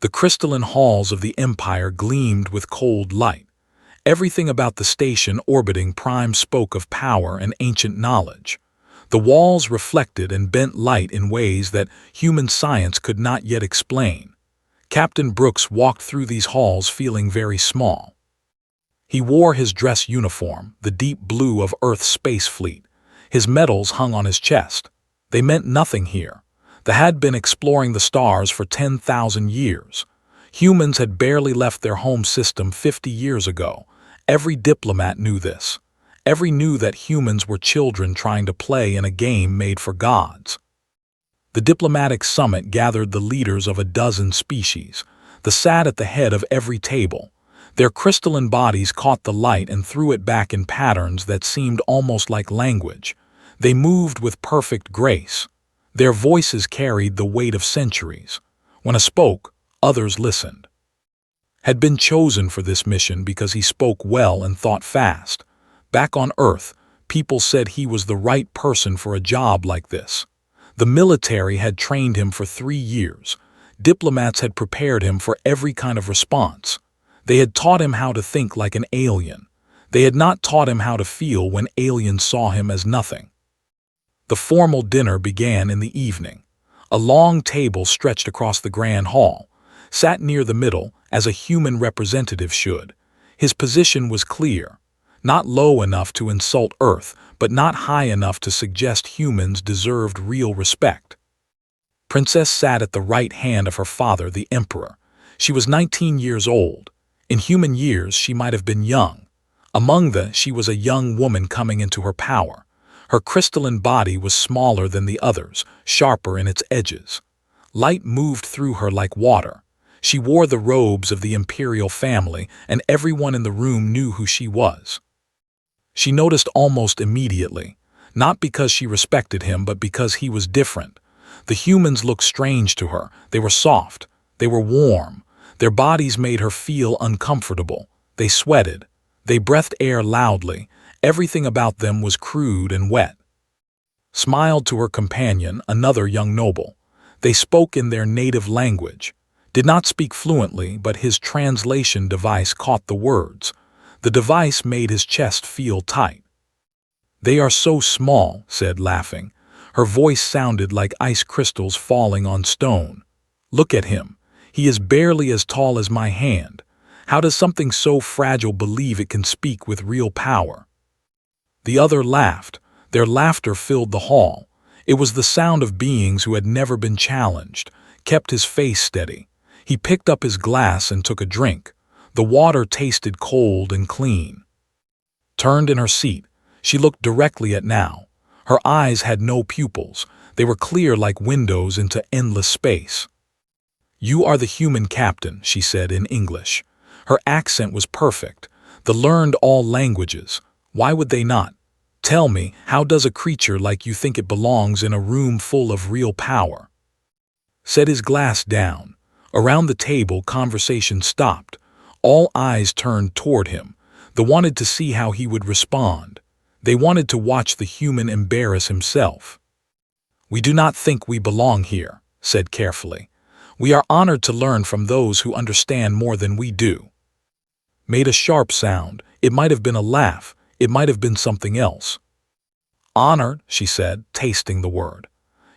The crystalline halls of the Empire gleamed with cold light. Everything about the station orbiting Prime spoke of power and ancient knowledge. The walls reflected and bent light in ways that human science could not yet explain. Captain Brooks walked through these halls feeling very small. He wore his dress uniform, the deep blue of Earth's space fleet. His medals hung on his chest. They meant nothing here. They had been exploring the stars for 10,000 years. Humans had barely left their home system 50 years ago. Every diplomat knew this. Every knew that humans were children trying to play in a game made for gods. The diplomatic summit gathered the leaders of a dozen species. They sat at the head of every table. Their crystalline bodies caught the light and threw it back in patterns that seemed almost like language. They moved with perfect grace. Their voices carried the weight of centuries. When he spoke, others listened. Had been chosen for this mission because he spoke well and thought fast. Back on Earth, people said he was the right person for a job like this. The military had trained him for 3 years. Diplomats had prepared him for every kind of response. They had taught him how to think like an alien. They had not taught him how to feel when aliens saw him as nothing. The formal dinner began in the evening. A long table stretched across the grand hall, sat near the middle as a human representative should. His position was clear, not low enough to insult Earth, but not high enough to suggest humans deserved real respect. Princess sat at the right hand of her father, the Emperor. She was 19 years old. In human years, she might have been young. She was a young woman coming into her power. Her crystalline body was smaller than the others, sharper in its edges. Light moved through her like water. She wore the robes of the imperial family, and everyone in the room knew who she was. She noticed almost immediately, not because she respected him, but because he was different. The humans looked strange to her. They were soft. They were warm. Their bodies made her feel uncomfortable. They sweated. They breathed air loudly. Everything about them was crude and wet. Smiled to her companion, another young noble. They spoke in their native language. Did not speak fluently, but his translation device caught the words. The device made his chest feel tight. "They are so small," said, laughing. Her voice sounded like ice crystals falling on stone. "Look at him. He is barely as tall as my hand. How does something so fragile believe it can speak with real power?" The other laughed. Their laughter filled the hall. It was the sound of beings who had never been challenged. Kept his face steady. He picked up his glass and took a drink. The water tasted cold and clean. Turned in her seat, she looked directly at Now. Her eyes had no pupils. They were clear like windows into endless space. "You are the human captain," she said in English. Her accent was perfect. They learned all languages. Why would they not? "Tell me, how does a creature like you think it belongs in a room full of real power?" Set his glass down. Around the table, conversation stopped. All eyes turned toward him. They wanted to see how he would respond. They wanted to watch the human embarrass himself. "We do not think we belong here," said carefully. "We are honored to learn from those who understand more than we do." Made a sharp sound. It might have been a laugh. It might have been something else. "Honored," she said, tasting the word.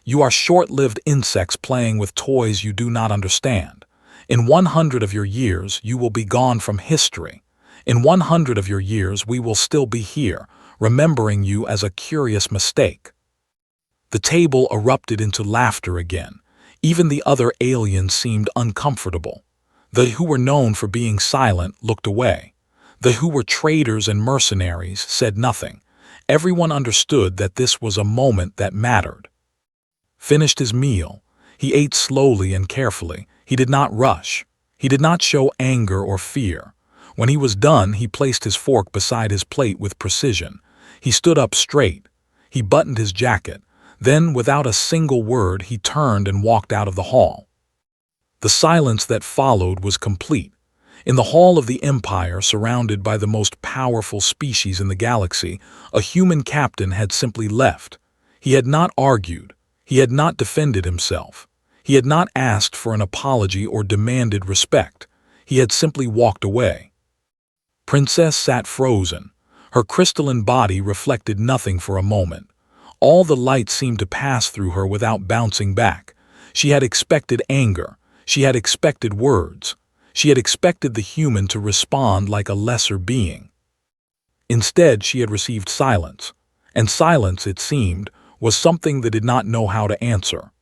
"You are short-lived insects playing with toys you do not understand. In 100 of your years, you will be gone from history. In 100 of your years, we will still be here, remembering you as a curious mistake." The table erupted into laughter again. Even the other aliens seemed uncomfortable. They who were known for being silent looked away. They who were traitors and mercenaries said nothing. Everyone understood that this was a moment that mattered. Finished his meal. He ate slowly and carefully. He did not rush. He did not show anger or fear. When he was done, he placed his fork beside his plate with precision. He stood up straight. He buttoned his jacket. Then, without a single word, he turned and walked out of the hall. The silence that followed was complete. In the hall of the Empire, surrounded by the most powerful species in the galaxy, a human captain had simply left. He had not argued. He had not defended himself. He had not asked for an apology or demanded respect. He had simply walked away. Princess sat frozen. Her crystalline body reflected nothing for a moment. All the light seemed to pass through her without bouncing back. She had expected anger. She had expected words. She had expected the human to respond like a lesser being. Instead, she had received silence. And silence, it seemed, was something that did not know how to answer.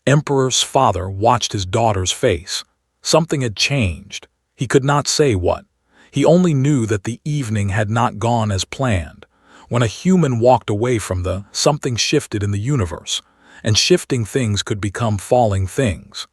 Emperor's father watched his daughter's face. Something had changed. He could not say what. He only knew that the evening had not gone as planned. When a human walked away from something shifted in the universe, and shifting things could become falling things.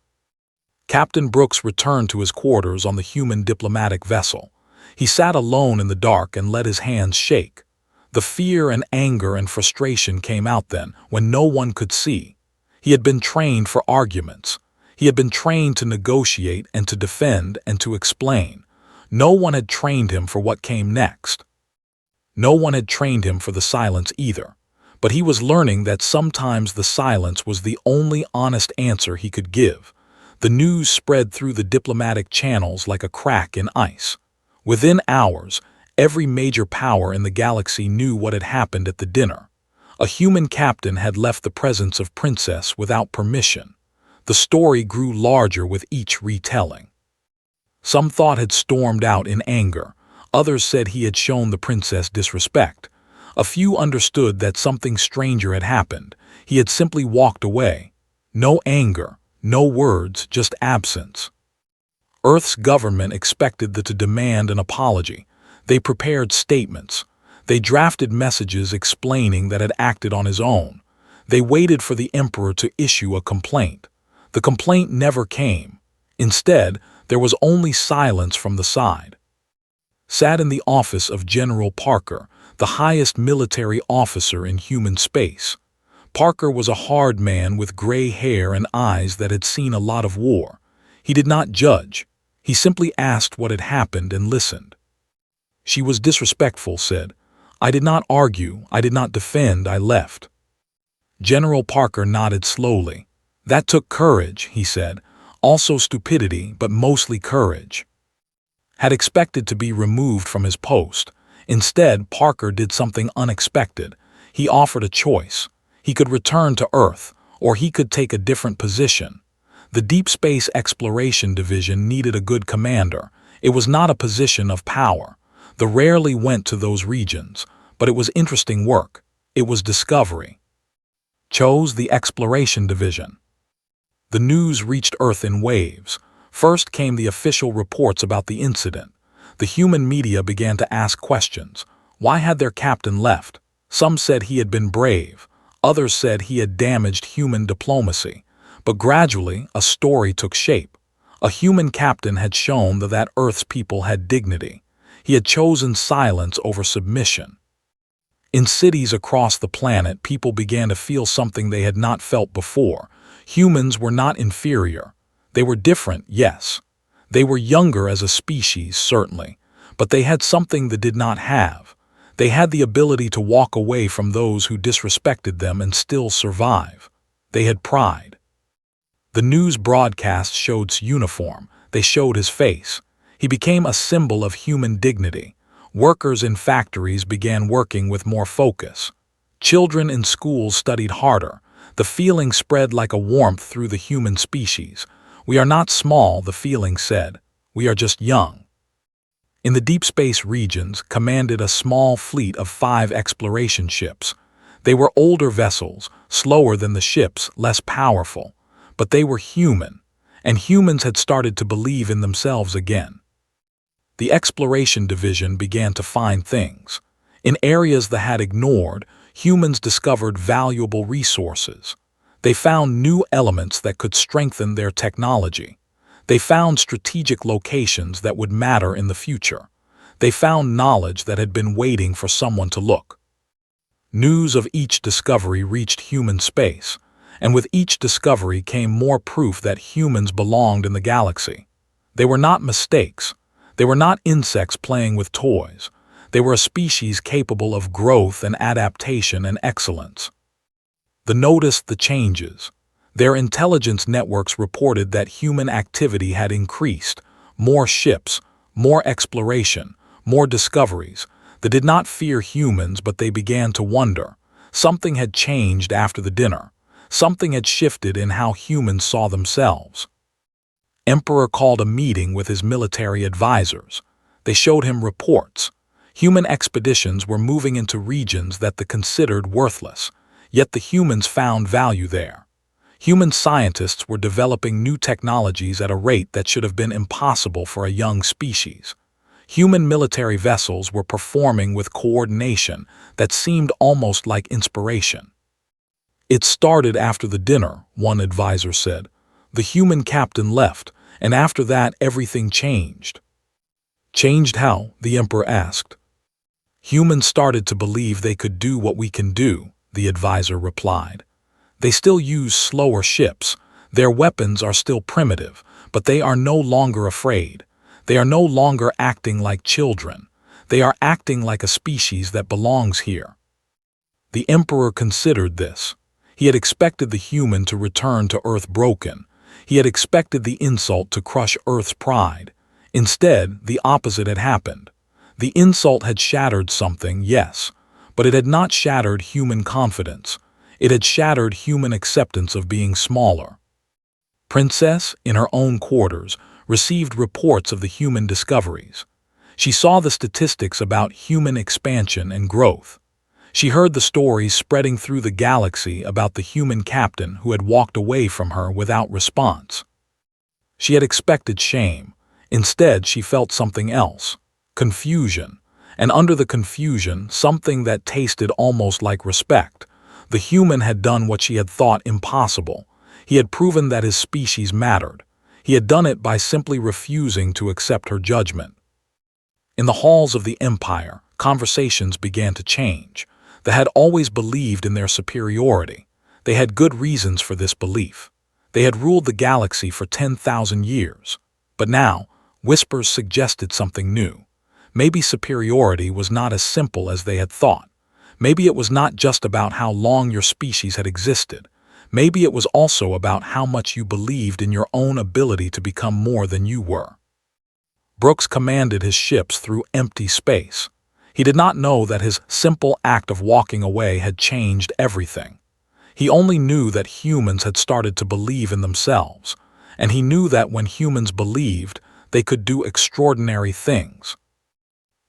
Captain Brooks returned to his quarters on the human diplomatic vessel. He sat alone in the dark and let his hands shake. The fear and anger and frustration came out then, when no one could see. He had been trained for arguments. He had been trained to negotiate and to defend and to explain. No one had trained him for what came next. No one had trained him for the silence either. But he was learning that sometimes the silence was the only honest answer he could give. The news spread through the diplomatic channels like a crack in ice. Within hours, every major power in the galaxy knew what had happened at the dinner. A human captain had left the presence of Princess without permission. The story grew larger with each retelling. Some thought had stormed out in anger. Others said he had shown the princess disrespect. A few understood that something stranger had happened. He had simply walked away. No anger, no words, just absence. Earth's government expected to demand an apology. They prepared statements. They drafted messages explaining that had acted on his own. They waited for the emperor to issue a complaint. The complaint never came. Instead, there was only silence from the side. Sat in the office of General Parker, the highest military officer in human space. Parker was a hard man with gray hair and eyes that had seen a lot of war. He did not judge. He simply asked what had happened and listened. She was disrespectful, said. I did not argue, I did not defend, I left. General Parker nodded slowly. That took courage, he said. Also stupidity, but mostly courage. Had expected to be removed from his post. Instead, Parker did something unexpected. He offered a choice. He could return to Earth, or he could take a different position. The Deep Space Exploration Division needed a good commander. It was not a position of power. The rarely went to those regions, but it was interesting work. It was discovery. Chose the Exploration Division. The news reached Earth in waves. First came the official reports about the incident. The human media began to ask questions. Why had their captain left? Some said he had been brave. Others said he had damaged human diplomacy. But gradually, a story took shape. A human captain had shown that Earth's people had dignity. He had chosen silence over submission. In cities across the planet, people began to feel something they had not felt before. Humans were not inferior. They were different, yes. They were younger as a species, certainly. But they had something that did not have. They had the ability to walk away from those who disrespected them and still survive. They had pride. The news broadcasts showed his uniform. They showed his face. He became a symbol of human dignity. Workers in factories began working with more focus. Children in schools studied harder. The feeling spread like a warmth through the human species. We are not small, the feeling said. We are just young. In the deep space regions commanded a small fleet of 5 exploration ships. They were older vessels, slower than the ships, less powerful. But they were human, and humans had started to believe in themselves again. The exploration division began to find things. In areas they had ignored, humans discovered valuable resources. They found new elements that could strengthen their technology. They found strategic locations that would matter in the future. They found knowledge that had been waiting for someone to look. News of each discovery reached human space, and with each discovery came more proof that humans belonged in the galaxy. They were not mistakes. They were not insects playing with toys. They were a species capable of growth and adaptation and excellence. They noticed the changes. Their intelligence networks reported that human activity had increased, more ships, more exploration, more discoveries. They did not fear humans, but they began to wonder. Something had changed after the dinner. Something had shifted in how humans saw themselves. Emperor called a meeting with his military advisors. They showed him reports. Human expeditions were moving into regions that they considered worthless, yet the humans found value there. Human scientists were developing new technologies at a rate that should have been impossible for a young species. Human military vessels were performing with coordination that seemed almost like inspiration. It started after the dinner, one advisor said. The human captain left, and after that everything changed. Changed how? The emperor asked. Humans started to believe they could do what we can do, the advisor replied. They still use slower ships. Their weapons are still primitive, but they are no longer afraid. They are no longer acting like children. They are acting like a species that belongs here. The emperor considered this. He had expected the human to return to Earth broken. He had expected the insult to crush Earth's pride. Instead, the opposite had happened. The insult had shattered something, yes, but it had not shattered human confidence. It had shattered human acceptance of being smaller. Princess, in her own quarters, received reports of the human discoveries. She saw the statistics about human expansion and growth. She heard the stories spreading through the galaxy about the human captain who had walked away from her without response. She had expected shame. Instead, she felt something else, confusion, and under the confusion, something that tasted almost like respect. The human had done what she had thought impossible. He had proven that his species mattered. He had done it by simply refusing to accept her judgment. In the halls of the Empire, conversations began to change. They had always believed in their superiority. They had good reasons for this belief. They had ruled the galaxy for 10,000 years. But now, whispers suggested something new. Maybe superiority was not as simple as they had thought. Maybe it was not just about how long your species had existed. Maybe it was also about how much you believed in your own ability to become more than you were. Brooks commanded his ships through empty space. He did not know that his simple act of walking away had changed everything. He only knew that humans had started to believe in themselves, and he knew that when humans believed, they could do extraordinary things.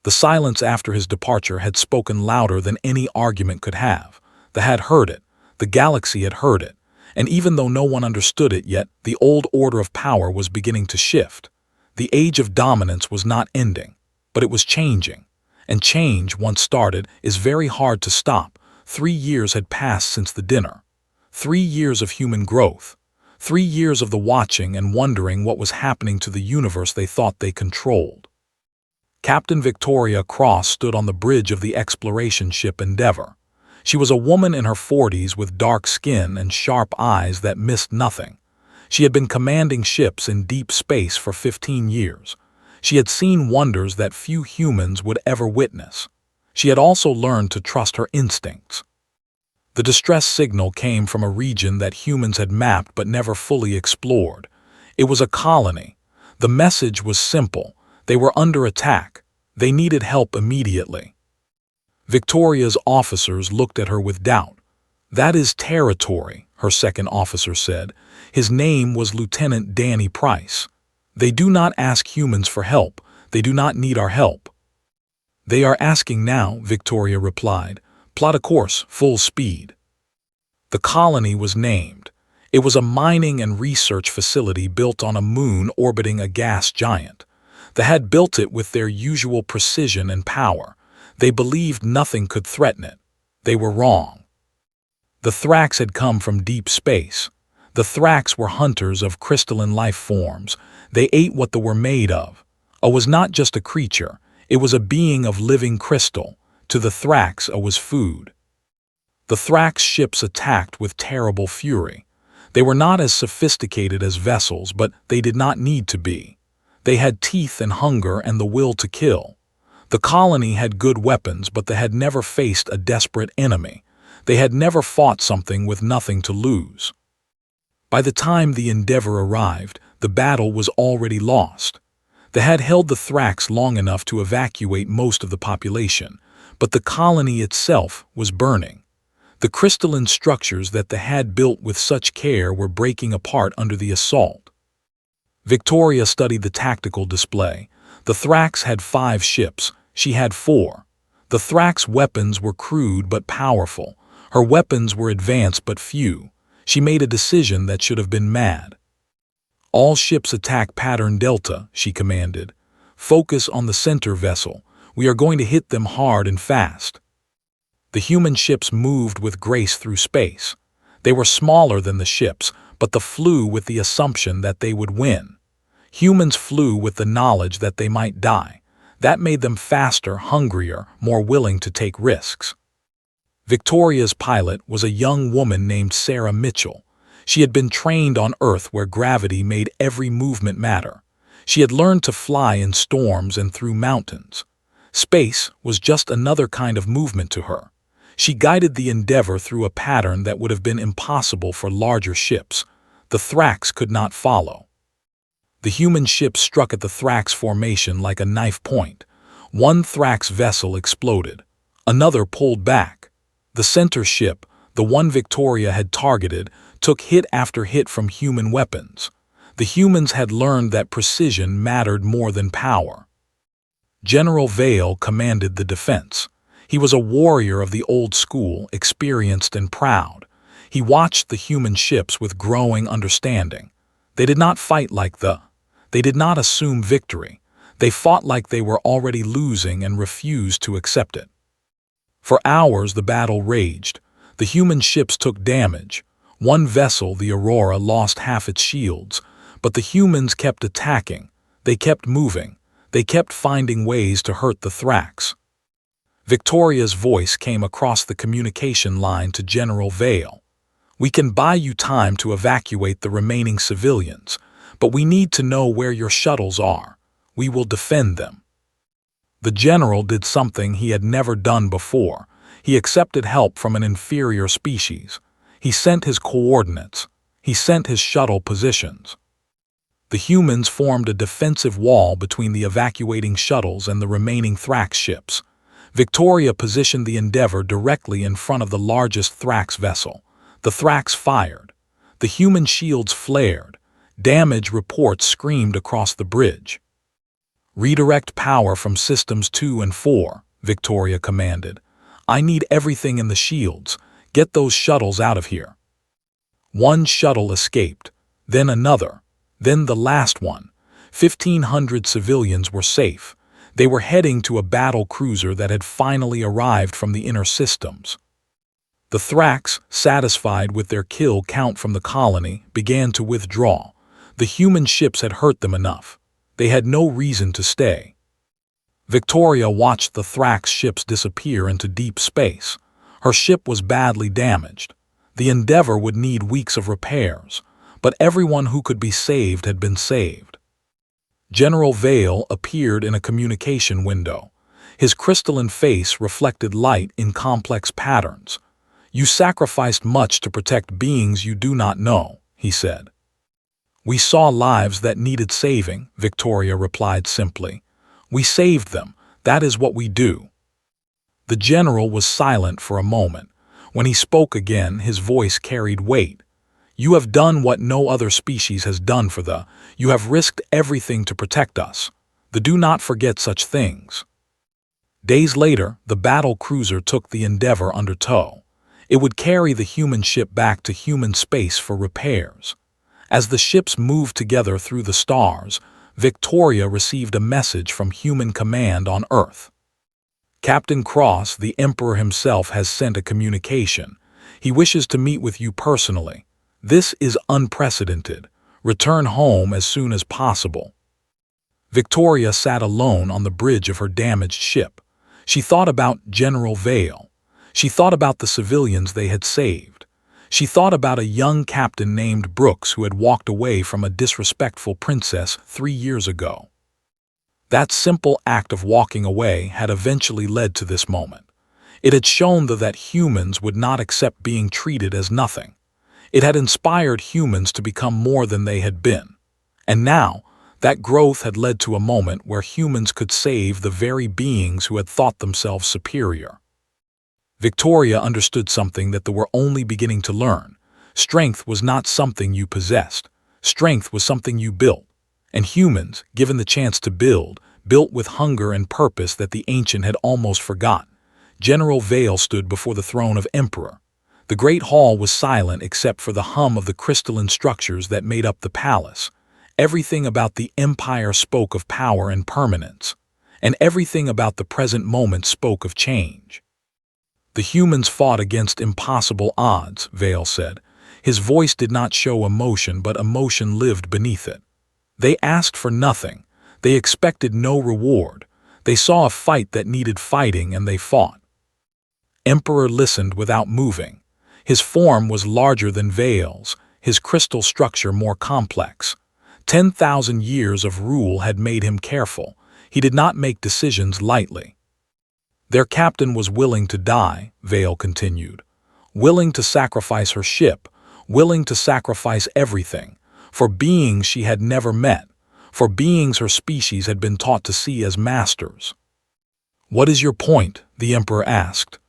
The silence after his departure had spoken louder than any argument could have. They had heard it. The galaxy had heard it. And even though no one understood it yet, the old order of power was beginning to shift. The age of dominance was not ending, but it was changing. And change, once started, is very hard to stop. 3 years had passed since the dinner. 3 years of human growth. 3 years of the watching and wondering what was happening to the universe they thought they controlled. Captain Victoria Cross stood on the bridge of the exploration ship Endeavour. She was a woman in her 40s with dark skin and sharp eyes that missed nothing. She had been commanding ships in deep space for 15 years. She had seen wonders that few humans would ever witness. She had also learned to trust her instincts. The distress signal came from a region that humans had mapped but never fully explored. It was a colony. The message was simple. They were under attack. They needed help immediately. Victoria's officers looked at her with doubt. "That is territory," her second officer said. His name was Lieutenant Danny Price. "They do not ask humans for help. They do not need our help." "They are asking now," Victoria replied. "Plot a course, full speed." The colony was named. It was a mining and research facility built on a moon orbiting a gas giant. They had built it with their usual precision and power. They believed nothing could threaten it. They were wrong. The Thrax had come from deep space. The Thrax were hunters of crystalline life forms. They ate what they were made of. It was not just a creature. It was a being of living crystal. To the Thrax, it was food. The Thrax ships attacked with terrible fury. They were not as sophisticated as vessels, but they did not need to be. They had teeth and hunger and the will to kill. The colony had good weapons, but they had never faced a desperate enemy. They had never fought something with nothing to lose. By the time the Endeavor arrived, the battle was already lost. They had held the Thrax long enough to evacuate most of the population, but the colony itself was burning. The crystalline structures that they had built with such care were breaking apart under the assault. Victoria studied the tactical display. The Thrax had 5 ships, she had 4. The Thrax weapons were crude but powerful. Her weapons were advanced but few. She made a decision that should have been mad. All ships attack pattern Delta, she commanded. Focus on the center vessel. We are going to hit them hard and fast. The human ships moved with grace through space. They were smaller than the ships, but they flew with the assumption that they would win. Humans flew with the knowledge that they might die. That made them faster, hungrier, more willing to take risks. Victoria's pilot was a young woman named Sarah Mitchell. She had been trained on Earth where gravity made every movement matter. She had learned to fly in storms and through mountains. Space was just another kind of movement to her. She guided the Endeavor through a pattern that would have been impossible for larger ships. The Thrax could not follow. The human ship struck at the Thrax formation like a knife point. One Thrax vessel exploded. Another pulled back. The center ship, the one Victoria had targeted, took hit after hit from human weapons. The humans had learned that precision mattered more than power. General Vale commanded the defense. He was a warrior of the old school, experienced and proud. He watched the human ships with growing understanding. They did not fight They did not assume victory. They fought like they were already losing and refused to accept it. For hours the battle raged. The human ships took damage. One vessel, the Aurora, lost half its shields, but the humans kept attacking. They kept moving. They kept finding ways to hurt the Thrax. Victoria's voice came across the communication line to General Vale. We can buy you time to evacuate the remaining civilians, but we need to know where your shuttles are. We will defend them. The general did something he had never done before. He accepted help from an inferior species. He sent his coordinates. He sent his shuttle positions. The humans formed a defensive wall between the evacuating shuttles and the remaining Thrax ships. Victoria positioned the Endeavor directly in front of the largest Thrax vessel. The Thrax fired. The human shields flared. Damage reports screamed across the bridge. Redirect power from Systems 2 and 4, Victoria commanded. I need everything in the shields. Get those shuttles out of here. One shuttle escaped, then another, then the last one. 1,500 civilians were safe. They were heading to a battle cruiser that had finally arrived from the inner systems. The Thrax, satisfied with their kill count from the colony, began to withdraw. The human ships had hurt them enough. They had no reason to stay. Victoria watched the Thrax ships disappear into deep space. Her ship was badly damaged. The Endeavor would need weeks of repairs, but everyone who could be saved had been saved. General Vale appeared in a communication window. His crystalline face reflected light in complex patterns. You sacrificed much to protect beings you do not know, he said. We saw lives that needed saving, Victoria replied simply. We saved them. That is what we do. The general was silent for a moment. When he spoke again, his voice carried weight. You have done what no other species has done you have risked everything to protect us. Do not forget such things. Days later, the battle cruiser took the Endeavor under tow. It would carry the human ship back to human space for repairs. As the ships moved together through the stars, Victoria received a message from Human Command on Earth. Captain Cross, the Emperor himself, has sent a communication. He wishes to meet with you personally. This is unprecedented. Return home as soon as possible. Victoria sat alone on the bridge of her damaged ship. She thought about General Vale. She thought about the civilians they had saved. She thought about a young captain named Brooks who had walked away from a disrespectful princess 3 years ago. That simple act of walking away had eventually led to this moment. It had shown that humans would not accept being treated as nothing. It had inspired humans to become more than they had been. And now, that growth had led to a moment where humans could save the very beings who had thought themselves superior. Victoria understood something that they were only beginning to learn. Strength was not something you possessed. Strength was something you built. And humans, given the chance to built with hunger and purpose that the ancient had almost forgotten. General Vale stood before the throne of Emperor. The great hall was silent except for the hum of the crystalline structures that made up the palace. Everything about the empire spoke of power and permanence, and everything about the present moment spoke of change. The humans fought against impossible odds, Vale said. His voice did not show emotion, but emotion lived beneath it. They asked for nothing. They expected no reward. They saw a fight that needed fighting, and they fought. Emperor listened without moving. His form was larger than Vale's, his crystal structure more complex. 10,000 years of rule had made him careful. He did not make decisions lightly. Their captain was willing to die, Vale continued. Willing to sacrifice her ship, willing to sacrifice everything, for beings she had never met, for beings her species had been taught to see as masters. "What is your point?" the Emperor asked.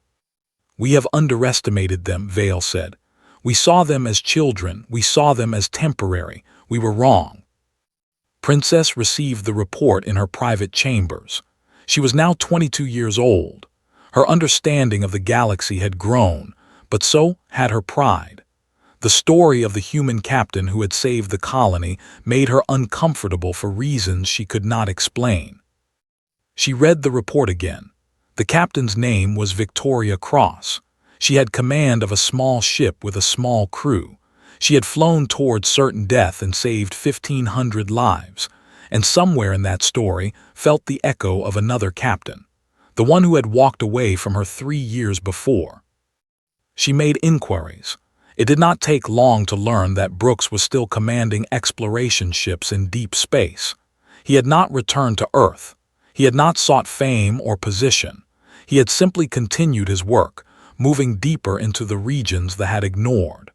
"We have underestimated them," Vale said. "We saw them as children, we saw them as temporary, we were wrong." Princess received the report in her private chambers. She was now 22 years old. Her understanding of the galaxy had grown, but so had her pride. The story of the human captain who had saved the colony made her uncomfortable for reasons she could not explain. She read the report again. The captain's name was Victoria Cross. She had command of a small ship with a small crew. She had flown toward certain death and saved 1,500 lives, and somewhere in that story felt the echo of another captain, the one who had walked away from her 3 years before. She made inquiries. It did not take long to learn that Brooks was still commanding exploration ships in deep space. He had not returned to Earth. He had not sought fame or position. He had simply continued his work, moving deeper into the regions that had ignored.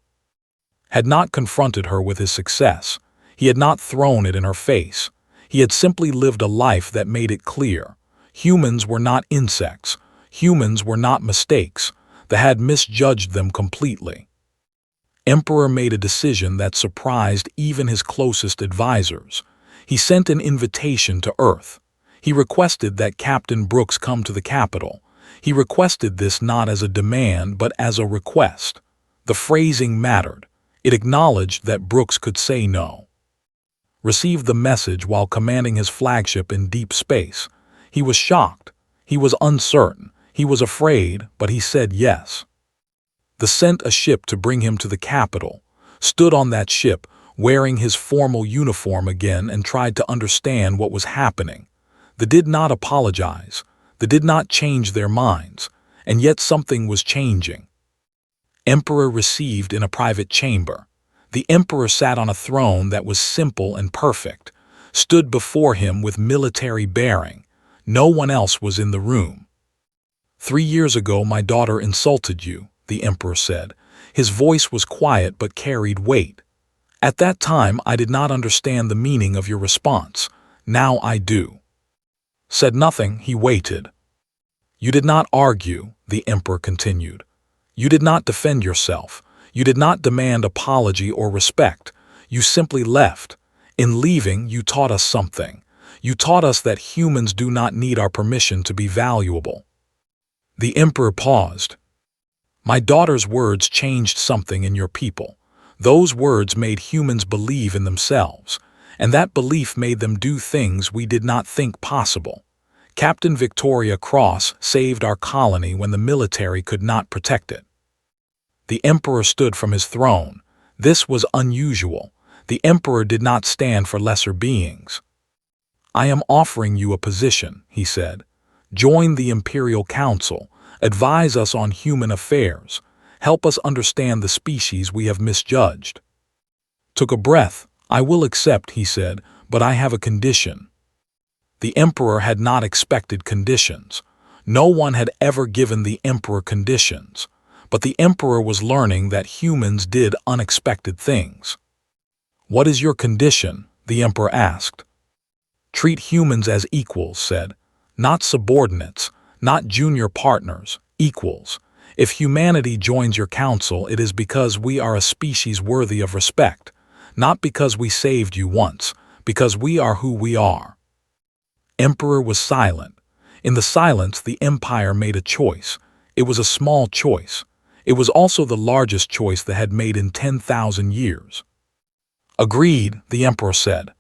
Had not confronted her with his success. He had not thrown it in her face. He had simply lived a life that made it clear. Humans were not insects. Humans were not mistakes. They had misjudged them completely. Emperor made a decision that surprised even his closest advisors. He sent an invitation to Earth. He requested that Captain Brooks come to the capital. He requested this not as a demand, but as a request. The phrasing mattered. It acknowledged that Brooks could say no. Received the message while commanding his flagship in deep space. He was shocked. He was uncertain. He was afraid, but he said yes. They sent a ship to bring him to the capital, stood on that ship, wearing his formal uniform again, and tried to understand what was happening. They did not apologize. They did not change their minds, and yet something was changing. Emperor received in a private chamber. The Emperor sat on a throne that was simple and perfect, stood before him with military bearing. No one else was in the room. "3 years ago my daughter insulted you," the Emperor said. His voice was quiet but carried weight. "At that time I did not understand the meaning of your response. Now I do." Said nothing, he waited. "You did not argue," the Emperor continued. "You did not defend yourself. You did not demand apology or respect. You simply left. In leaving, you taught us something. You taught us that humans do not need our permission to be valuable." The Emperor paused. "My daughter's words changed something in your people. Those words made humans believe in themselves, and that belief made them do things we did not think possible. Captain Victoria Cross saved our colony when the military could not protect it." The Emperor stood from his throne. This was unusual. The Emperor did not stand for lesser beings. "I am offering you a position," he said. "Join the Imperial Council. Advise us on human affairs. Help us understand the species we have misjudged." Took a breath. "I will accept," he said, "but I have a condition." The Emperor had not expected conditions. No one had ever given the Emperor conditions. But the Emperor was learning that humans did unexpected things. "What is your condition?" the Emperor asked. "Treat humans as equals," said. "Not subordinates, not junior partners, equals. If humanity joins your council, it is because we are a species worthy of respect, not because we saved you once, because we are who we are." Emperor was silent. In the silence, the Empire made a choice. It was a small choice. It was also the largest choice they had made in 10,000 years. "Agreed," the Emperor said.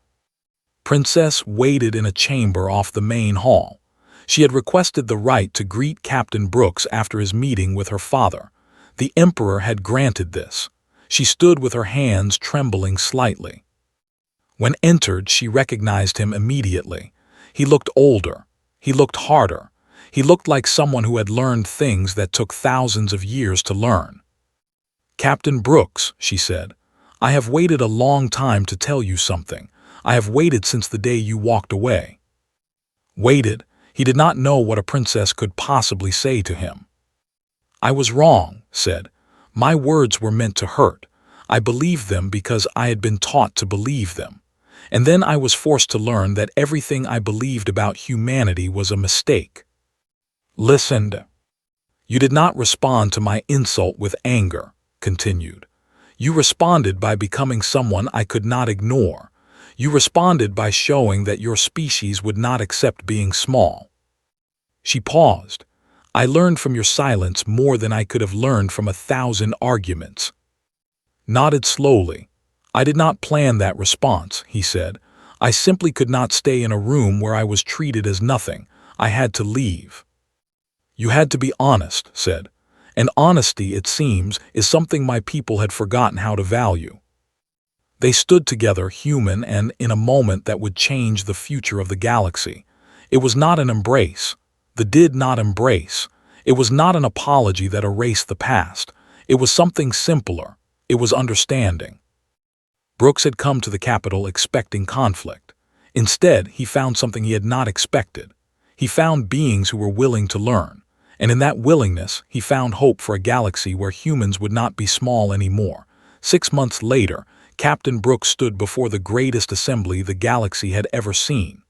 Princess waited in a chamber off the main hall. She had requested the right to greet Captain Brooks after his meeting with her father. The Emperor had granted this. She stood with her hands trembling slightly. When entered, she recognized him immediately. He looked older. He looked harder. He looked like someone who had learned things that took thousands of years to learn. "Captain Brooks," she said, "I have waited a long time to tell you something. I have waited since the day you walked away." Waited. He did not know what a princess could possibly say to him. "I was wrong," said. "My words were meant to hurt. I believed them because I had been taught to believe them. And then I was forced to learn that everything I believed about humanity was a mistake." "Listened. You did not respond to my insult with anger," continued. "You responded by becoming someone I could not ignore. You responded by showing that your species would not accept being small." She paused. "I learned from your silence more than I could have learned from 1,000 arguments." Nodded slowly. "I did not plan that response," he said. "I simply could not stay in a room where I was treated as nothing. I had to leave." "You had to be honest," said. "And honesty, it seems, is something my people had forgotten how to value." They stood together, human, and in a moment that would change the future of the galaxy. It was not an embrace. The did not embrace. It was not an apology that erased the past. It was something simpler. It was understanding. Brooks had come to the capital expecting conflict. Instead, he found something he had not expected. He found beings who were willing to learn. And in that willingness, he found hope for a galaxy where humans would not be small anymore. 6 months later, Captain Brooks stood before the greatest assembly the galaxy had ever seen.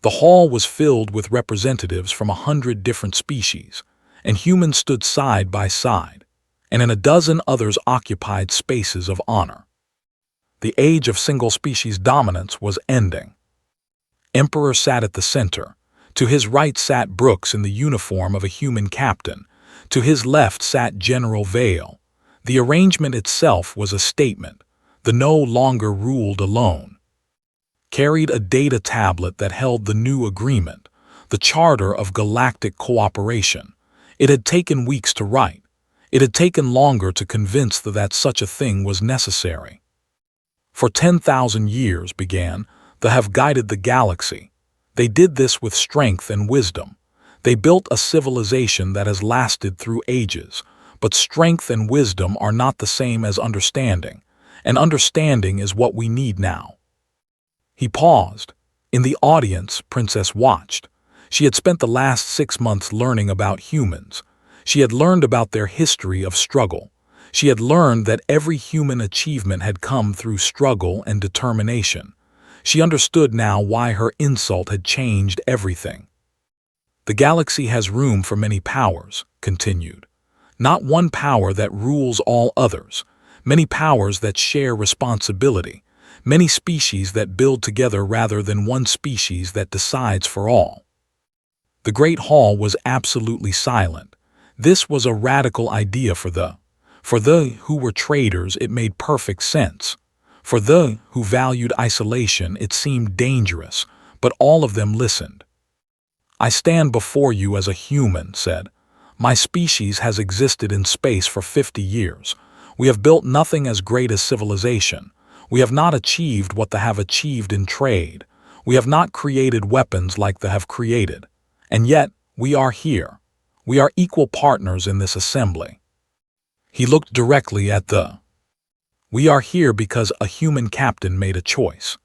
The hall was filled with representatives from 100 different species, and humans stood side by side, and in a dozen others occupied spaces of honor. The age of single-species dominance was ending. Emperor sat at the center. To his right sat Brooks in the uniform of a human captain. To his left sat General Vale. The arrangement itself was a statement. The no longer ruled alone. Carried a data tablet that held the new agreement, the Charter of Galactic Cooperation. It had taken weeks to write. It had taken longer to convince that such a thing was necessary. "For 10,000 years," began, "they have guided the galaxy. They did this with strength and wisdom. They built a civilization that has lasted through ages. But strength and wisdom are not the same as understanding. And understanding is what we need now." He paused. In the audience, Princess watched. She had spent the last 6 months learning about humans. She had learned about their history of struggle. She had learned that every human achievement had come through struggle and determination. She understood now why her insult had changed everything. "The galaxy has room for many powers," continued. "Not one power that rules all others. Many powers that share responsibility, many species that build together rather than one species that decides for all." The great hall was absolutely silent. This was a radical idea for the who were traitors. It made perfect sense. For the who valued isolation, it seemed dangerous, but all of them listened. "I stand before you as a human," said. "My species has existed in space for 50 years. We have built nothing as great as civilization. We have not achieved what they have achieved in trade. We have not created weapons like they have created. And yet, we are here. We are equal partners in this assembly." He looked directly at the. "We are here because a human captain made a choice.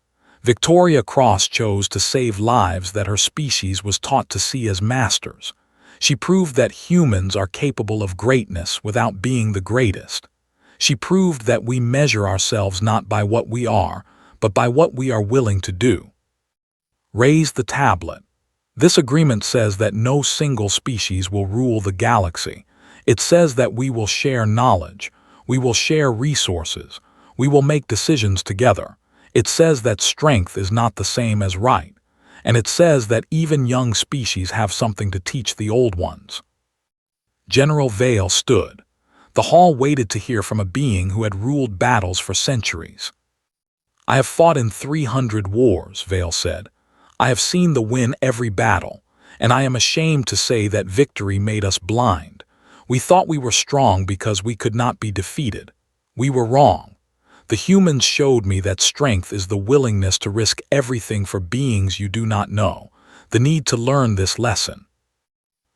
Victoria Cross chose to save lives that her species was taught to see as masters. She proved that humans are capable of greatness without being the greatest. She proved that we measure ourselves not by what we are, but by what we are willing to do. Raise the tablet. This agreement says that no single species will rule the galaxy. It says that we will share knowledge, we will share resources, we will make decisions together. It says that strength is not the same as right, and it says that even young species have something to teach the old ones. General Vale stood. The hall waited to hear from a being who had ruled battles for centuries. "I have fought in 300 wars," Vale said. "I have seen the win every battle, and I am ashamed to say that victory made us blind. We thought we were strong because we could not be defeated. We were wrong. The humans showed me that strength is the willingness to risk everything for beings you do not know, the need to learn this lesson."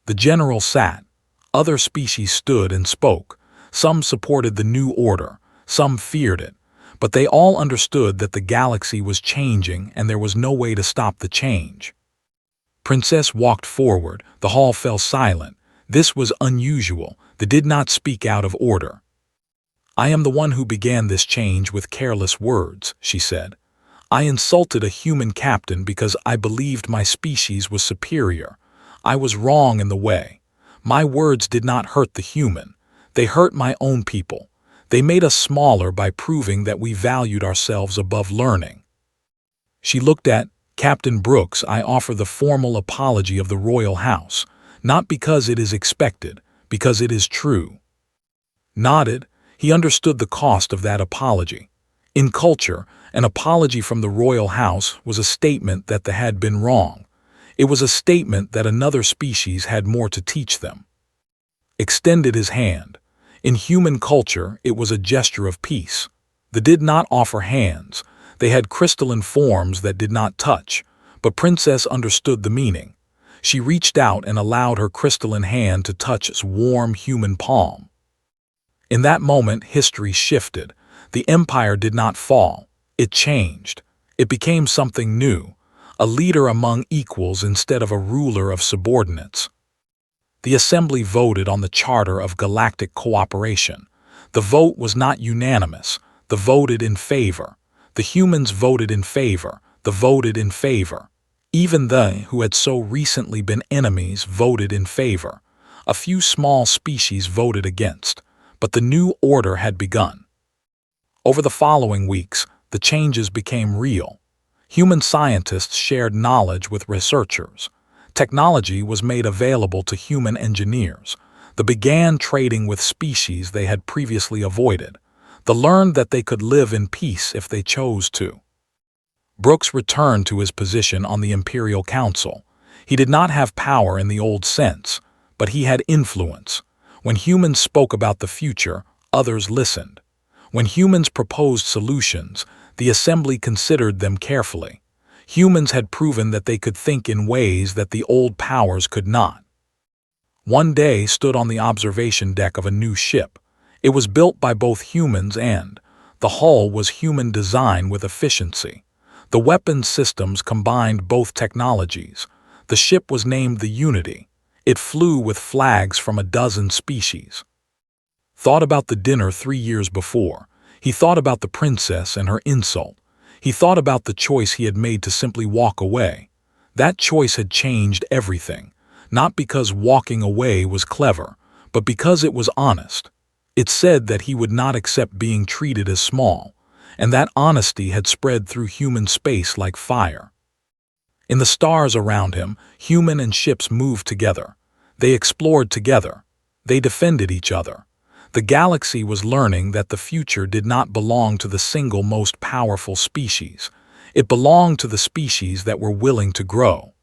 The general sat. Other species stood and spoke. Some supported the new order, some feared it, but they all understood that the galaxy was changing and there was no way to stop the change. Princess walked forward. The hall fell silent. This was unusual. They did not speak out of order. "I am the one who began this change with careless words," she said. "I insulted a human captain because I believed my species was superior. I was wrong in the way. My words did not hurt the human. They hurt my own people. They made us smaller by proving that we valued ourselves above learning." She looked at Captain Brooks. "I offer the formal apology of the royal house, not because it is expected, because it is true." Nodded. He understood the cost of that apology. In culture, an apology from the royal house was a statement that they had been wrong. It was a statement that another species had more to teach them. Extended his hand. In human culture, it was a gesture of peace. They did not offer hands. They had crystalline forms that did not touch, but Princess understood the meaning. She reached out and allowed her crystalline hand to touch his warm human palm. In that moment, history shifted. The empire did not fall. It changed. It became something new, a leader among equals instead of a ruler of subordinates. The assembly voted on the Charter of Galactic Cooperation. The vote was not unanimous. They voted in favor. The humans voted in favor. They voted in favor. Even they who had so recently been enemies voted in favor. A few small species voted against, but the new order had begun. Over the following weeks, the changes became real. Human scientists shared knowledge with researchers. Technology was made available to human engineers. They began trading with species they had previously avoided. They learned that they could live in peace if they chose to. Brooks returned to his position on the Imperial Council. He did not have power in the old sense, but he had influence. When humans spoke about the future, others listened. When humans proposed solutions, the assembly considered them carefully. Humans had proven that they could think in ways that the old powers could not. One day stood on the observation deck of a new ship. It was built by both humans and the hull was human design with efficiency. The weapons systems combined both technologies. The ship was named the Unity. It flew with flags from a dozen species. Thought about the dinner 3 years before. He thought about the princess and her insult. He thought about the choice he had made to simply walk away. That choice had changed everything, not because walking away was clever, but because it was honest. It said that he would not accept being treated as small, and that honesty had spread through human space like fire. In the stars around him, human and ships moved together. They explored together. They defended each other. The galaxy was learning that the future did not belong to the single most powerful species. It belonged to the species that were willing to grow.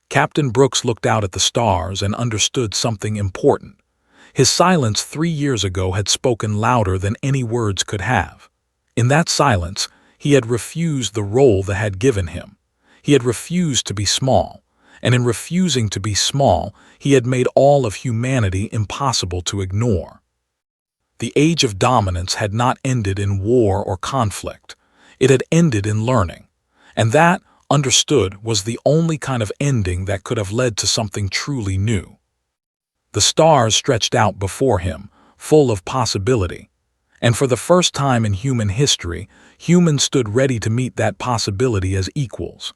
Captain Brooks looked out at the stars and understood something important. His silence 3 years ago had spoken louder than any words could have. In that silence, he had refused the role they had given him. He had refused to be small, and in refusing to be small, he had made all of humanity impossible to ignore. The age of dominance had not ended in war or conflict. It had ended in learning. And that, understood, was the only kind of ending that could have led to something truly new. The stars stretched out before him, full of possibility. And for the first time in human history, humans stood ready to meet that possibility as equals.